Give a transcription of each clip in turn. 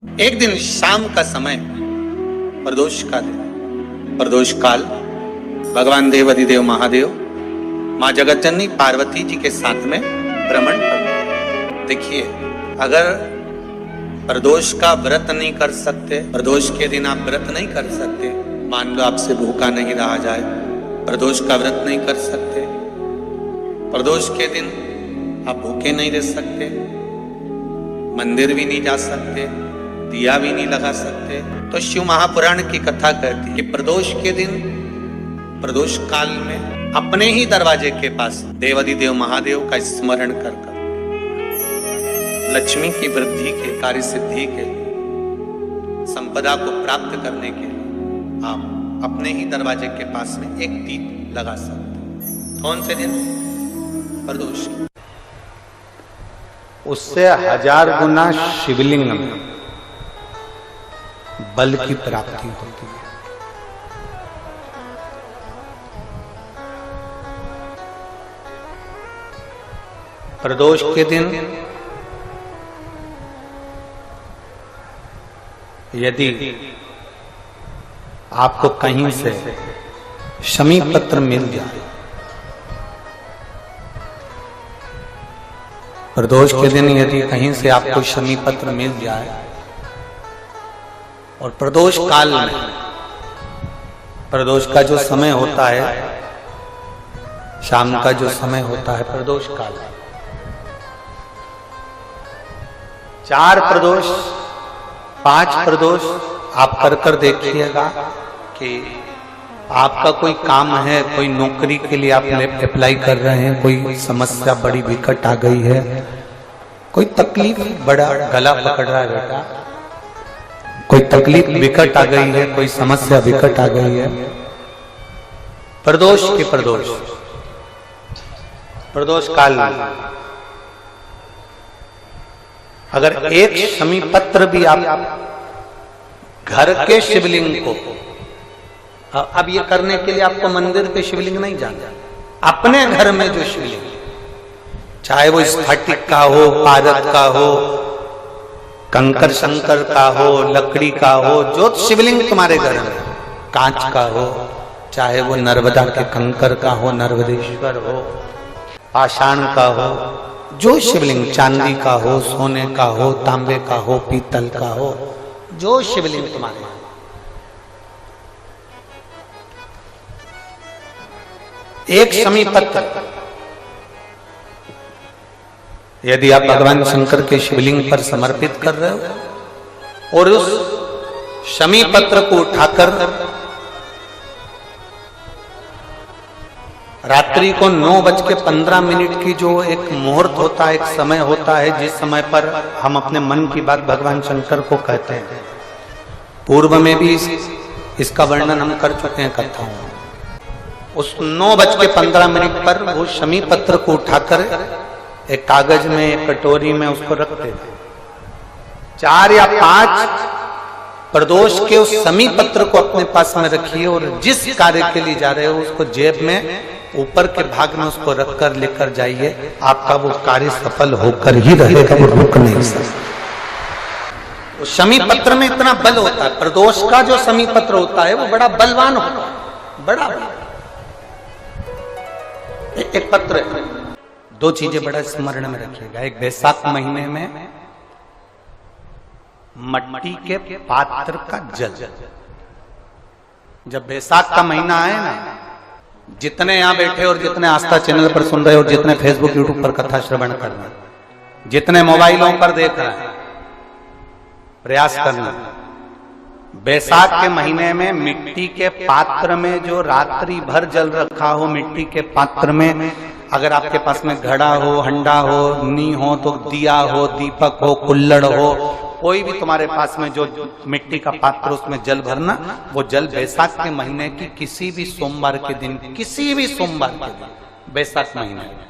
एक दिन शाम का समय, प्रदोष का दिन, प्रदोष काल, भगवान देव अधिदेव महादेव माँ जगतजननी पार्वती जी के साथ में भ्रमण कर। देखिए, अगर प्रदोष का व्रत नहीं कर सकते, प्रदोष के दिन आप व्रत नहीं कर सकते, मान लो आपसे भूखा नहीं रहा जाए, प्रदोष का व्रत नहीं कर सकते, प्रदोष के दिन आप भूखे नहीं रह सकते, मंदिर भी नहीं जा सकते, दिया भी नहीं लगा सकते, तो शिव महापुराण की कथा कहती है कि प्रदोष के दिन, प्रदोष काल में अपने ही दरवाजे के पास देवाधिदेव महादेव का स्मरण कर लक्ष्मी की वृद्धि के, कार्य सिद्धि के, संपदा को प्राप्त करने के लिए आप अपने ही दरवाजे के पास में एक दीप लगा सकते। कौन से दिन? प्रदोष। उससे 1000 गुना शिवलिंग में बल की प्राप्ति होती है। प्रदोष के दिन यदि आपको कहीं से शमी पत्र मिल जाए, प्रदोष के दिन यदि कहीं से आपको शमी पत्र मिल जाए और प्रदोष काल में, प्रदोष का जो समय होता है, शाम का जो समय होता है प्रदोष काल, 4 प्रदोष 5 प्रदोष आप कर देखिएगा कि आपका कोई काम है, कोई नौकरी के लिए आप अप्लाई कर रहे हैं, कोई समस्या बड़ी विकट आ गई है, कोई तकलीफ, बड़ा गला पकड़ रहा है बेटा, कोई तकलीफ विकट आ गई है, कोई समस्या विकट आ गई है, प्रदोष के प्रदोष काल में अगर एक शमी पत्र भी आप घर के शिवलिंग को, अब ये करने के लिए आपको मंदिर पे शिवलिंग नहीं जाना, अपने घर में जो शिवलिंग, चाहे वो स्फटिक का हो, पारद का हो, कंकर शंकर का हो, लकड़ी का हो, जो शिवलिंग तुम्हारे घर में, कांच का हो, चाहे वो नर्मदा के कंकर का हो, नर्मदेश्वर हो, पाषाण का हो, जो शिवलिंग, चांदी का हो, सोने का हो, तांबे का हो, पीतल का हो, जो शिवलिंग तुम्हारे, एक शमी पत्र यदि आप भगवान शंकर के शिवलिंग पर समर्पित कर रहे हो और उस शमी पत्र को उठाकर रात्रि को 9:15 की जो एक मुहूर्त होता है, एक समय होता है, जिस समय पर हम अपने मन की बात भगवान शंकर को कहते हैं, पूर्व में भी इसका वर्णन हम कर चुके हैं कथाओं में, उस 9:15 पर वो शमी पत्र को उठाकर एक कागज में, एक कटोरी में उसको रखते थे। 4 या 5 प्रदोष के उस शमी पत्र को अपने पास में रखिए और जिस कार्य के लिए जा रहे हो उसको जेब में ऊपर के भाग में उसको रखकर लेकर जाइए, आपका वो कार्य सफल होकर ही रहेगा, वो रुक नहीं सकता। उस शमी पत्र में इतना बल होता है, प्रदोष का जो शमी पत्र होता है वो बड़ा बलवान होता है, बड़ा एक पत्र है। 2 चीजें बड़ा स्मरण में रखिएगा। एक, बैसाख महीने में मट्टी के पात्र का जल, जब बैसाख का महीना आए ना, जितने यहां बैठे और जितने आस्था चैनल पर सुन रहे हो, जितने फेसबुक यूट्यूब पर कथा श्रवण कर रहे हैं, जितने मोबाइलों पर देख रहे हैं, प्रयास करना, बैसाख के महीने में मिट्टी के पात्र में जो रात्रि भर जल रखा हो, मिट्टी के पात्र में, अगर आपके पास में घड़ा हो, हंडा हो, नी हो, तो दिया हो, दीपक हो, कुल्लड़ हो, कोई भी तुम्हारे पास में जो मिट्टी का पात्र, उसमें जल भरना। वो जल बैसाख के महीने की किसी भी सोमवार के दिन, किसी भी सोमवार के दिन, बैसाख महीने में,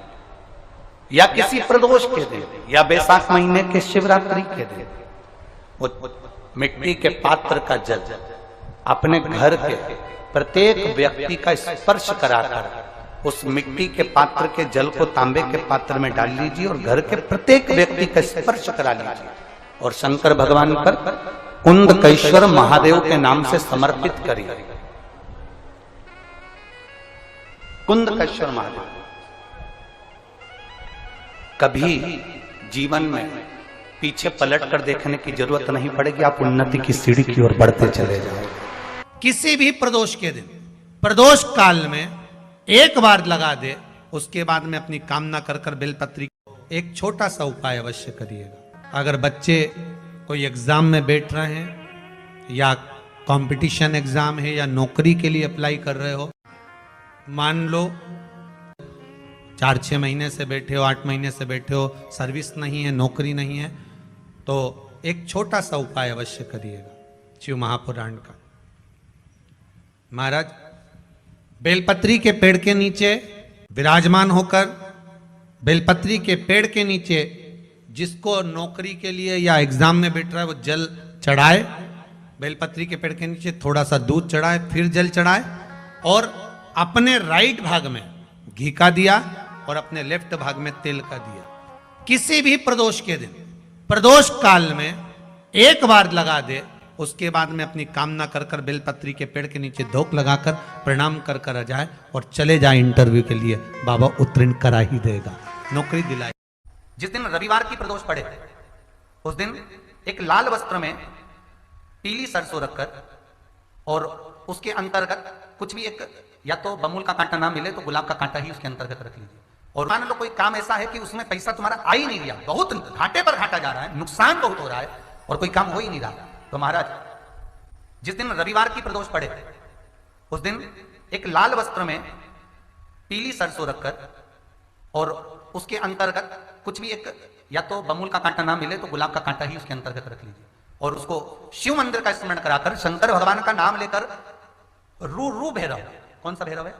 या किसी प्रदोष के दिन, या बैसाख महीने के शिवरात्रि के दिन, वो मिट्टी के पात्र का जल अपने घर के प्रत्येक व्यक्ति का स्पर्श कराकर उस मिट्टी के पात्र के जल को तांबे के पात्र में डाल लीजिए और घर के प्रत्येक व्यक्ति का स्पर्श करा लीजिए। और शंकर भगवान पर कुंदकेश्वर महादेव के नाम से समर्पित करिए। कुंदकेश्वर महादेव। कभी जीवन में पीछे पलट कर देखने की जरूरत नहीं पड़ेगी, आप उन्नति की सीढ़ी की ओर बढ़ते चले जाओ। किसी भी प्रदोष के दिन, प्रदोष काल में एक बार लगा दे, उसके बाद में अपनी कामना कर कर बेलपत्री एक छोटा सा उपाय अवश्य करिएगा। अगर बच्चे कोई एग्जाम में बैठ रहे हैं या कंपटीशन एग्जाम है या नौकरी के लिए अप्लाई कर रहे हो, मान लो 4-6 महीने से बैठे हो, 8 महीने से बैठे हो, सर्विस नहीं है, नौकरी नहीं है, तो एक छोटा सा उपाय अवश्य करिएगा शिव महापुराण का। महाराज बेलपत्री के पेड़ के नीचे विराजमान होकर, बेलपत्री के पेड़ के नीचे जिसको नौकरी के लिए या एग्जाम में बैठ रहा है वो जल चढ़ाए, बेलपत्री के पेड़ के नीचे थोड़ा सा दूध चढ़ाए, फिर जल चढ़ाए और अपने राइट भाग में घी का दिया और अपने लेफ्ट भाग में तेल का दिया। किसी भी प्रदोष के दिन, प्रदोष काल में एक बार लगा दे, उसके बाद में अपनी कामना कर कर बेलपत्री के पेड़ के नीचे धोख लगाकर प्रणाम कर कर आ जाए और चले जाए इंटरव्यू के लिए, बाबा उत्तीर्ण करा ही देगा, नौकरी दिलाए। जिस दिन रविवार की प्रदोष पड़े उस दिन एक लाल वस्त्र में पीली सरसों रखकर और उसके अंतर्गत कुछ भी एक, या तो बमूल का कांटा ना मिले तो गुलाब का कांटा ही उसके अंतर्गत रख लीजिए। और मान लो कोई काम ऐसा है कि उसमें पैसा तुम्हारा आ ही नहीं रहा, बहुत घाटे पर घाटा जा रहा है, नुकसान बहुत हो रहा है और कोई काम हो ही नहीं रहा, तो महाराज जिस दिन रविवार की प्रदोष पड़े उस दिन एक लाल वस्त्र में पीली सरसों रखकर और उसके अंतर्गत कुछ भी एक, या तो बमूल का कांटा ना मिले तो गुलाब का कांटा ही उसके अंतर्गत रख लीजिए और उसको शिव मंदिर का स्मरण कराकर शंकर भगवान का नाम लेकर रू भैरव, कौन सा भैरव है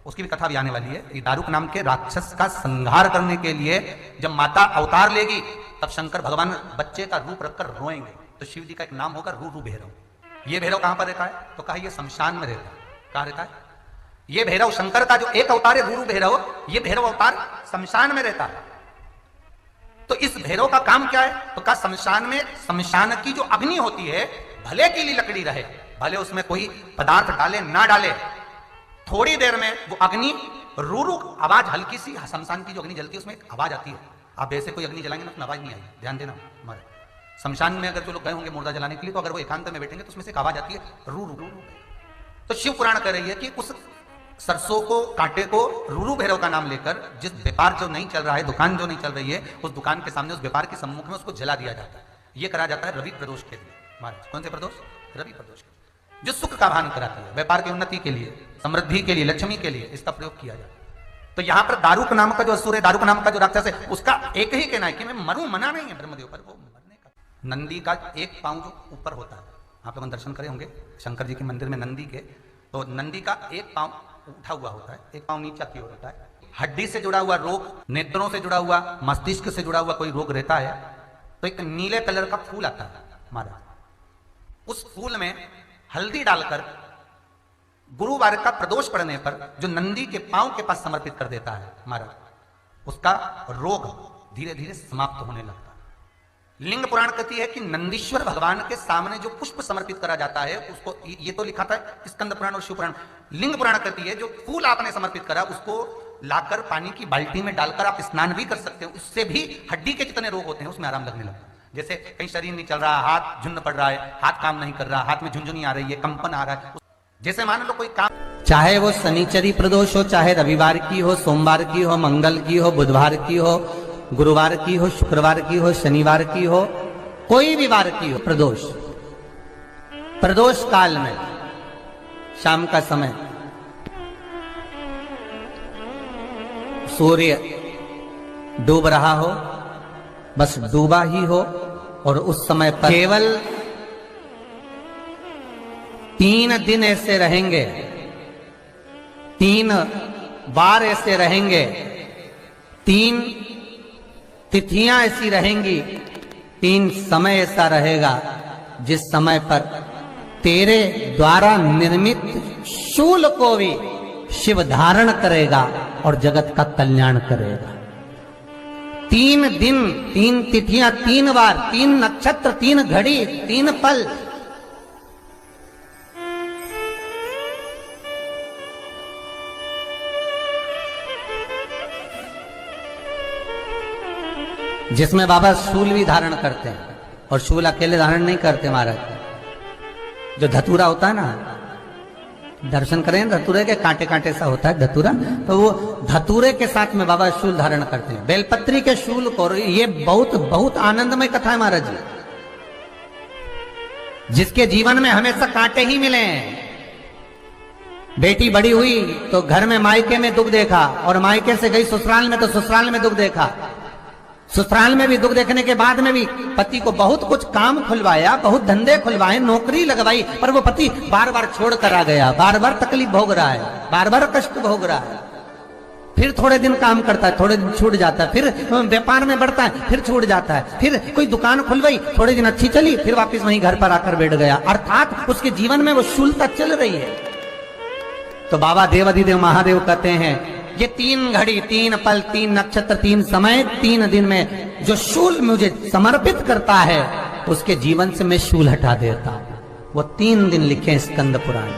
उसकी भी कथा भी आने वाली है। ये दारुक नाम के राक्षस का संहार करने के लिए जब माता अवतार लेगी तब शंकर भगवान बच्चे का रूप रखकर रोएंगे, तो शिव जी का एक नाम होगा रू भैरव। ये भैरव कहां पर रहता है, तो कहा ये शमशान में रहता है। कहां रहता है ये भैरव? शंकर का जो एक अवतार है रू भैरव, ये भैरव अवतार शमशान में रहता है। तो इस भैरव का काम क्या है, तो कहा शमशान में, शमशान की जो अग्नि होती है भले की ली लकड़ी रहे, भले उसमें कोई पदार्थ डाले ना डाले, थोड़ी देर में वो अग्नि रू आवाज, हल्की सी शमशान की जो अग्नि जलती है उसमें एक आवाज आती है। आप ऐसे कोई अग्नि जलाएंगे ना तो आवाज नहीं आई, ध्यान देना। हमारे शमशान में अगर जो लोग गए होंगे मुर्दा जलाने के लिए, तो अगर वो एकांत में बैठेंगे तो उसमें से एक आवाज आती है रू रू। तो शिव पुराण कह रही है कि उस सरसों को, कांटे को रूरू भैरव का नाम लेकर जिस व्यापार जो नहीं चल रहा है, दुकान जो नहीं चल रही है, उस दुकान के सामने, उस व्यापार के सम्मुख में उसको जला दिया जाता है। यह करा जाता है रवि प्रदोष के लिए। महाराज कौन से प्रदोष? रवि प्रदोष के, जो सुख का भान कराती है, व्यापार की उन्नति के लिए, समृद्धि के लिए, लक्ष्मी के लिए इसका प्रयोग किया जाता है। तो यहां पर दारुक नाम का जो असुर है, दारुक नाम का जो राक्षस है, उसका एक ही कहना है कि मैं मरूं, मना नहीं है ब्रह्मदेव पर, वो मरने का। नंदी का एक पांव जो ऊपर होता है, आप लोग दर्शन करे होंगे शंकर जी के मंदिर में नंदी के, तो नंदी का एक पांव उठा हुआ होता है, एक पांव नीचा की ओर होता है। हड्डी से जुड़ा हुआ रोग, नेत्रों से जुड़ा हुआ, मस्तिष्क से जुड़ा हुआ कोई रोग रहता है तो एक नीले कलर का फूल आता है महाराज, उस फूल में हल्दी डालकर गुरुवार का प्रदोष पड़ने पर जो नंदी के पांव के पास समर्पित कर देता है महाराज, उसका रोग धीरे धीरे समाप्त होने लगता है। लिंग पुराण कहती है कि नंदीश्वर भगवान के सामने जो पुष्प समर्पित करा जाता है उसको, ये तो लिखा था स्कंद पुराण और शिव पुराण, लिंग पुराण कहती है जो फूल आपने समर्पित करा उसको लाकर पानी की बाल्टी में डालकर आप स्नान भी कर सकते हो, उससे भी हड्डी के जितने रोग होते हैं उसमें आराम लगने लगता है। जैसे कहीं शरीर नहीं चल रहा, हाथ झुन्न पड़ रहा है, हाथ काम नहीं कर रहा, हाथ में झुंझुनी आ रही है, कंपन आ रहा है, जैसे मान लो कोई काम, चाहे वो शनिचरी प्रदोष हो, चाहे रविवार की हो, सोमवार की हो, मंगल की हो, बुधवार की हो, गुरुवार की हो, शुक्रवार की हो, शनिवार की हो, कोई भी वार की हो, प्रदोष, प्रदोष काल में शाम का समय सूर्य डूब रहा हो, बस डूबा ही हो, और उस समय पर केवल 3 दिन ऐसे रहेंगे, 3 बार ऐसे रहेंगे, 3 तिथियां ऐसी रहेंगी, 3 समय ऐसा रहेगा जिस समय पर तेरे द्वारा निर्मित शूल को भी शिव धारण करेगा और जगत का कल्याण करेगा। 3 दिन, 3 तिथियां, 3 बार, 3 नक्षत्र, 3 घड़ी, 3 पल। जिसमें बाबा शूल भी धारण करते हैं, और शूल अकेले धारण नहीं करते महाराज। जो धतूरा होता है ना, दर्शन करें धतूरे के, कांटे कांटे सा होता है धतूरा, तो वो धतूरे के साथ में बाबा शूल धारण करते हैं, बेलपत्री के शूल को। ये बहुत बहुत आनंदमय कथा है महाराज जी। जिसके जीवन में हमेशा कांटे ही मिले हैं। बेटी बड़ी हुई तो घर में मायके में दुख देखा, और मायके से गई ससुराल में तो ससुराल में दुख देखा। ससुराल में भी दुख देखने के बाद में भी पति को बहुत कुछ काम खुलवाया, बहुत धंधे खुलवाए, नौकरी लगवाई, पर वो पति बार बार छोड़ कर आ गया, बार बार तकलीफ भोग रहा है, बार बार कष्ट भोग रहा है। फिर थोड़े दिन काम करता है, थोड़े दिन छूट जाता है, फिर व्यापार में बढ़ता है, फिर छूट जाता है, फिर कोई दुकान खुलवाई, थोड़े दिन अच्छी चली, फिर वापस वहीं घर पर आकर बैठ गया। अर्थात उसके जीवन में वो शूलता चल रही है। तो बाबा देवाधिदेव महादेव कहते हैं, ये 3 घड़ी, 3 पल, 3 नक्षत्र, 3 समय, 3 दिन में जो शूल मुझे समर्पित करता है, उसके जीवन से मैं शूल हटा देता हूं। वो 3 दिन लिखे स्कंद पुराण।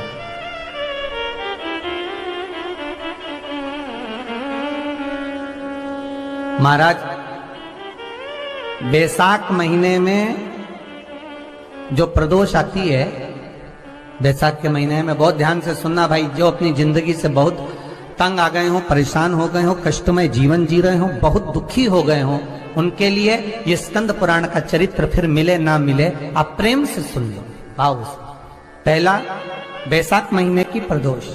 महाराज, बैसाख महीने में जो प्रदोष आती है, बैसाख के महीने में बहुत ध्यान से सुनना भाई, जो अपनी जिंदगी से बहुत तंग आ गए हो, परेशान हो गए हो, कष्टमय जीवन जी रहे हो, बहुत दुखी हो गए हो, उनके लिए ये स्कंद पुराण का चरित्र फिर मिले ना मिले, आप प्रेम से सुन लो भाव से। पहला, बैसाख महीने की प्रदोष,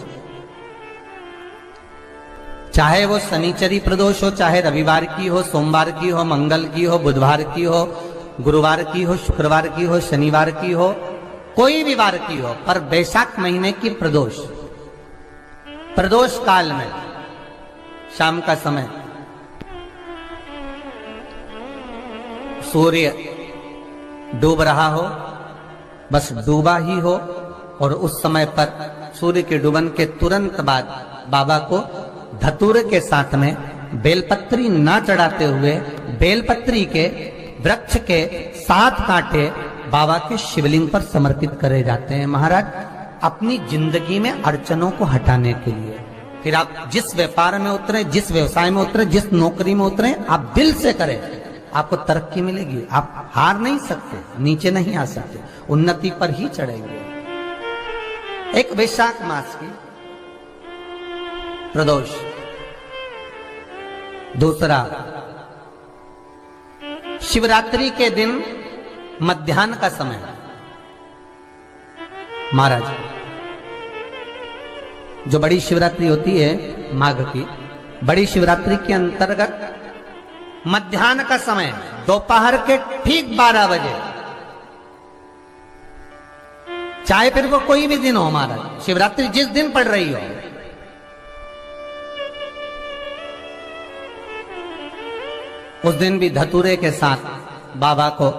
चाहे वो शनिचरी प्रदोष हो, चाहे रविवार की हो, सोमवार की हो, मंगल की हो, बुधवार की हो, गुरुवार की हो, शुक्रवार की हो, शनिवार की हो, कोई भी वार की हो, पर बैसाख महीने की प्रदोष, प्रदोष काल में शाम का समय सूर्य डूब रहा हो, बस डूबा ही हो, और उस समय पर सूर्य के डूबन के तुरंत बाद बाबा को धतूरे के साथ में बेलपत्री ना चढ़ाते हुए बेलपत्री के वृक्ष के 7 कांटे बाबा के शिवलिंग पर समर्पित करे जाते हैं महाराज, अपनी जिंदगी में अड़चनों को हटाने के लिए। फिर आप जिस व्यापार में उतरे, जिस व्यवसाय में उतरे, जिस नौकरी में उतरे, आप दिल से करें, आपको तरक्की मिलेगी। आप हार नहीं सकते, नीचे नहीं आ सकते, उन्नति पर ही चढ़ेंगे। एक वैशाख मास की प्रदोष। दूसरा, शिवरात्रि के दिन मध्याह्न का समय महाराज, जो बड़ी शिवरात्रि होती है माघ की, बड़ी शिवरात्रि के अंतर्गत मध्याह्न का समय, दोपहर के ठीक 12 बजे, चाहे फिर वो कोई भी दिन हो महाराज, शिवरात्रि जिस दिन पड़ रही हो, उस दिन भी धतूरे के साथ बाबा को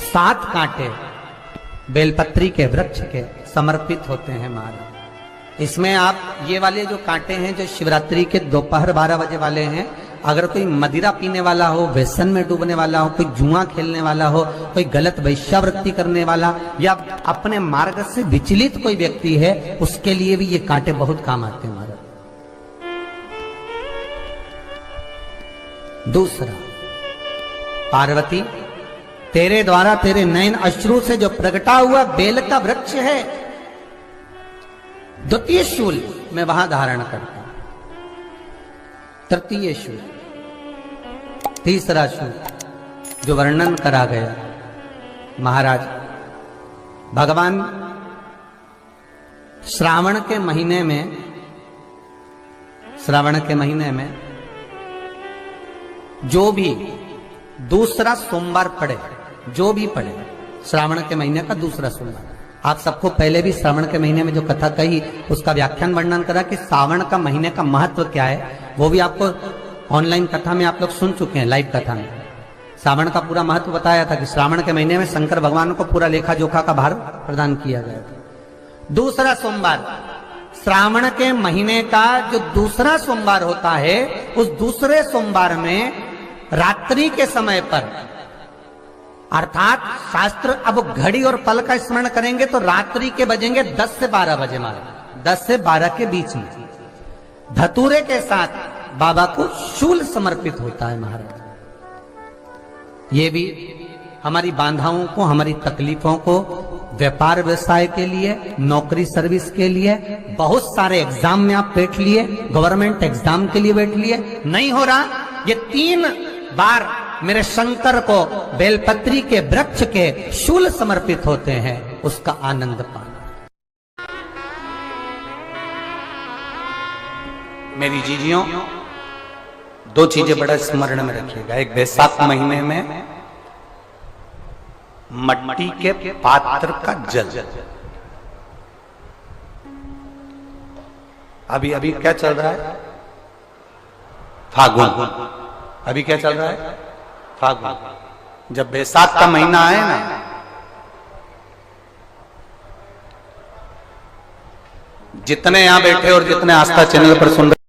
7 कांटे बेलपत्री के वृक्ष के समर्पित होते हैं महाराज। इसमें आप ये वाले जो कांटे हैं, जो शिवरात्रि के दोपहर 12 बजे वाले हैं, अगर कोई मदिरा पीने वाला हो, व्यसन में डूबने वाला हो, कोई जुआ खेलने वाला हो, कोई गलत वैश्यावृत्ति करने वाला, या अपने मार्ग से विचलित कोई व्यक्ति है, उसके लिए भी ये कांटे बहुत काम आते हैं महाराज। दूसरा, पार्वती, तेरे द्वारा तेरे नयन अश्रु से जो प्रगटा हुआ बेल का वृक्ष है, द्वितीय शूल मैं वहां धारण करता हूं, तृतीय शूल, तीसरा शूल जो वर्णन करा गया महाराज। भगवान श्रावण के महीने में, श्रावण के महीने में जो भी दूसरा सोमवार पड़े, जो भी पड़े, श्रावण के महीने का दूसरा सोमवार, आप सबको पहले भी श्रावण के महीने में जो कथा कही उसका व्याख्यान वर्णन करा कि श्रावण का महीने का महत्व क्या है, वो भी आपको ऑनलाइन कथा में आप लोग सुन चुके हैं, लाइव कथा में श्रावण का पूरा महत्व बताया था कि श्रावण के महीने में शंकर भगवान को पूरा लेखा जोखा का भार प्रदान किया गया था। दूसरा सोमवार, श्रावण के महीने का जो दूसरा सोमवार होता है, उस दूसरे सोमवार में रात्रि के समय पर, अर्थात शास्त्र अब घड़ी और पल का स्मरण करेंगे तो रात्रि के बजेंगे 10 से 12 बजे महाराज, 10 से 12 के बीच में धतूरे के साथ बाबा को शूल समर्पित होता है महाराज। ये भी हमारी बाधाओं को, हमारी तकलीफों को, व्यापार व्यवसाय के लिए, नौकरी सर्विस के लिए, बहुत सारे एग्जाम में आप बैठ लिए, गवर्नमेंट एग्जाम के लिए बैठ लिए, नहीं हो रहा, ये 3 बार मेरे शंकर को बेलपत्री के वृक्ष के शूल समर्पित होते हैं, उसका आनंद पाना। मेरी जीजियों, 2 चीजें बड़ा स्मरण में रखिएगा। एक बैसाख महीने में मट्टी के पात्र का जल, अभी अभी क्या चल रहा है, फागुन, अभी क्या चल रहा है, फागुन। जब बैसाख का महीना आए ना, जितने यहां बैठे और जितने आस्था चैनल पर सुन रहे